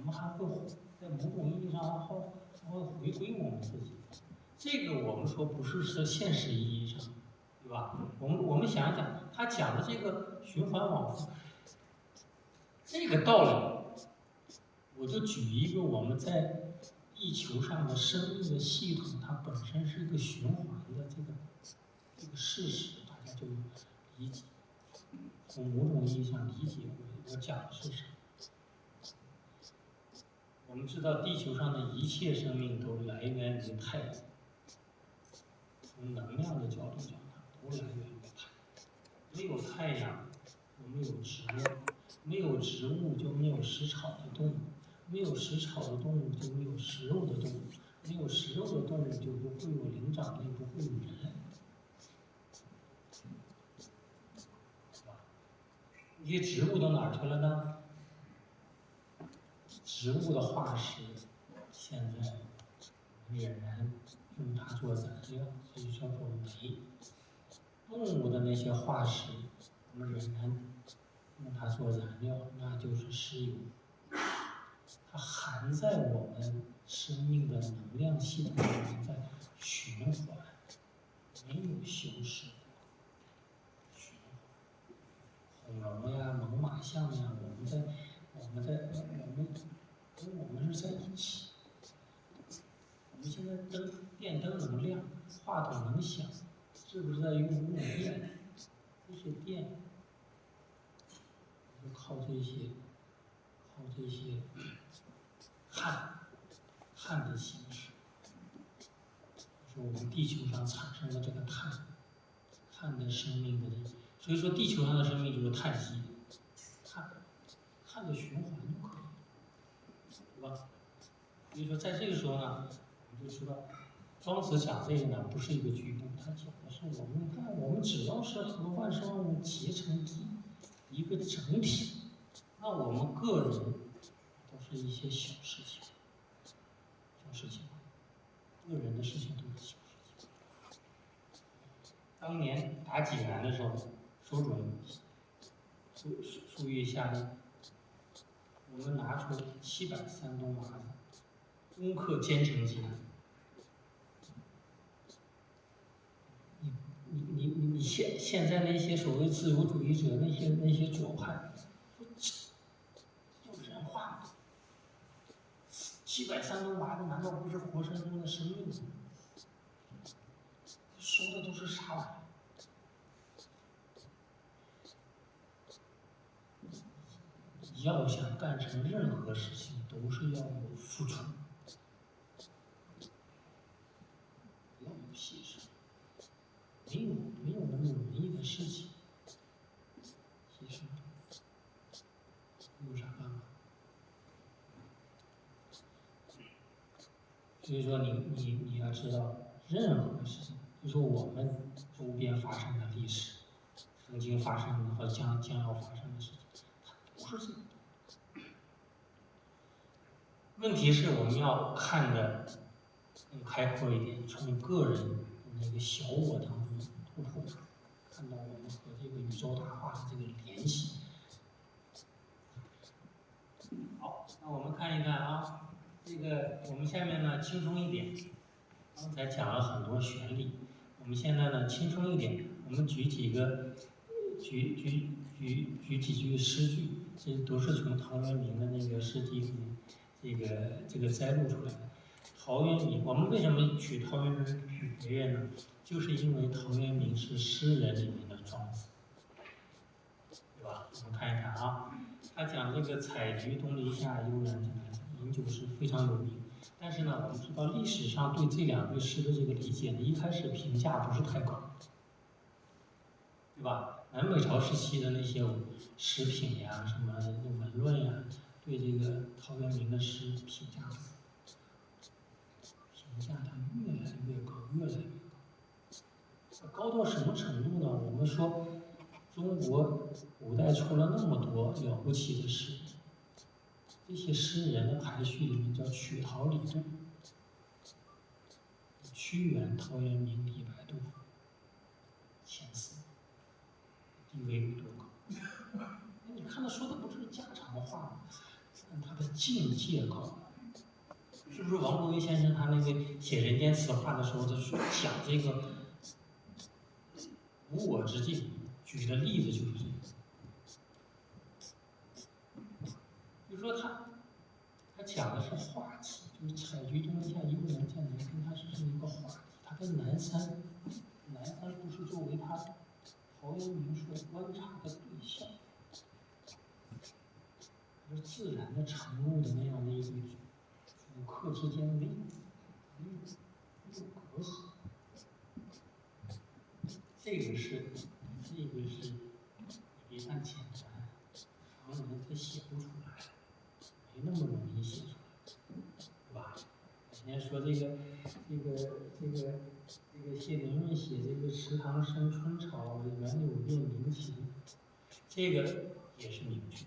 们还会在某种意义上还会回归我们自己。这个我们说不是说现实意义上，对吧？我们想一想，他讲的这个循环往复，这个道理，我就举一个我们在地球上的生命的系统，它本身是一个循环的这个事实，大家就理解，从某种意义上理解我讲的是什么。我们知道地球上的一切生命都来源于太阳，从能量的角度讲，都来源于太阳。没有太阳，就没有植物；没有植物，就没有食草的动物；没有食草的动物，就没有食肉的动物；没有食肉的动物，就不会有灵长类，不会有人类。这些植物都哪儿去了呢？植物的化石，现在仍然用它做燃料，所以叫做煤。动物的那些化石，我们仍然用它做燃料，那就是石油。它含在我们生命的能量系统里面，在循环，没有消失过。循环，恐龙呀、猛犸象呀，我们是在一起。我们现在电灯能亮，话筒能响，是不是在用电？这些电，就靠这些碳的形式，就是我们地球上产生的这个碳的生命的，所以说地球上的生命就是碳基，碳的循环就可以，对吧？所以说在这个时候呢，我们就知道，庄子讲这个呢不是一个局部，他讲的是我们只要是和万事万物结成一个整体，那我们个人都是一些小事情，个人的事情都是小事情。当年打济南的时候，收准粟裕下令，我们拿出700山东麻子，攻克坚城济南。你现在那些所谓自由主义者，那些左派，就人话吗？700山东麻子难道不是活生生的生命吗？说的都是啥玩意儿？要想干成任何事情，都是要有付出，要有牺牲，没有那么容易的事情，牺牲有啥办法？所以说你要知道，任何事情，就说我们周边发生的历史，曾经发生的和将要发生的事情，它都是这个。问题是我们要看得更开阔一点，从个人那个小我当中突破，看到我们和这个宇宙大化的这个联系。好，那我们看一看啊，这个我们下面呢轻松一点，刚才讲了很多玄理，我们现在呢轻松一点，我们举几句诗句，这都是从陶渊明的那个诗集里面这个摘录出来的。陶渊明，我们为什么取陶渊明比别人呢？就是因为陶渊明是诗人里面的庄子，对吧？我们看一看啊，他讲这个采菊东篱下，悠然自得，饮酒诗非常有名。但是呢，我们知道历史上对这两句诗的这个理解呢，一开始评价不是太高，对吧？南北朝时期的那些诗品呀、什么文论呀，对这个陶渊明的诗评价它越来越高，越来越高。高到什么程度呢？我们说，中国古代出了那么多了不起的诗人，这些诗人的排序里面叫曲陶李杜，屈原、陶渊明、李白、杜甫，前4，地位有多高？你看他说的不是家常话吗？看他的境界高。是不是王国维先生他那个写《人间词话》的时候，他说讲这个无我之境，举的例子就是这个。就说他讲的是话题，就是采菊东篱下，一户人家难跟他是这么一个话题。他跟南山不是作为他陶渊明所观察的对象，而自然的产物的那样的一个主客之间没有隔阂。这个是一旦简单，常人他写不出来，没那么容易写出来，对吧？人家说这个谢灵运写这个池塘生春草，原柳变鸣禽，这个也是名句。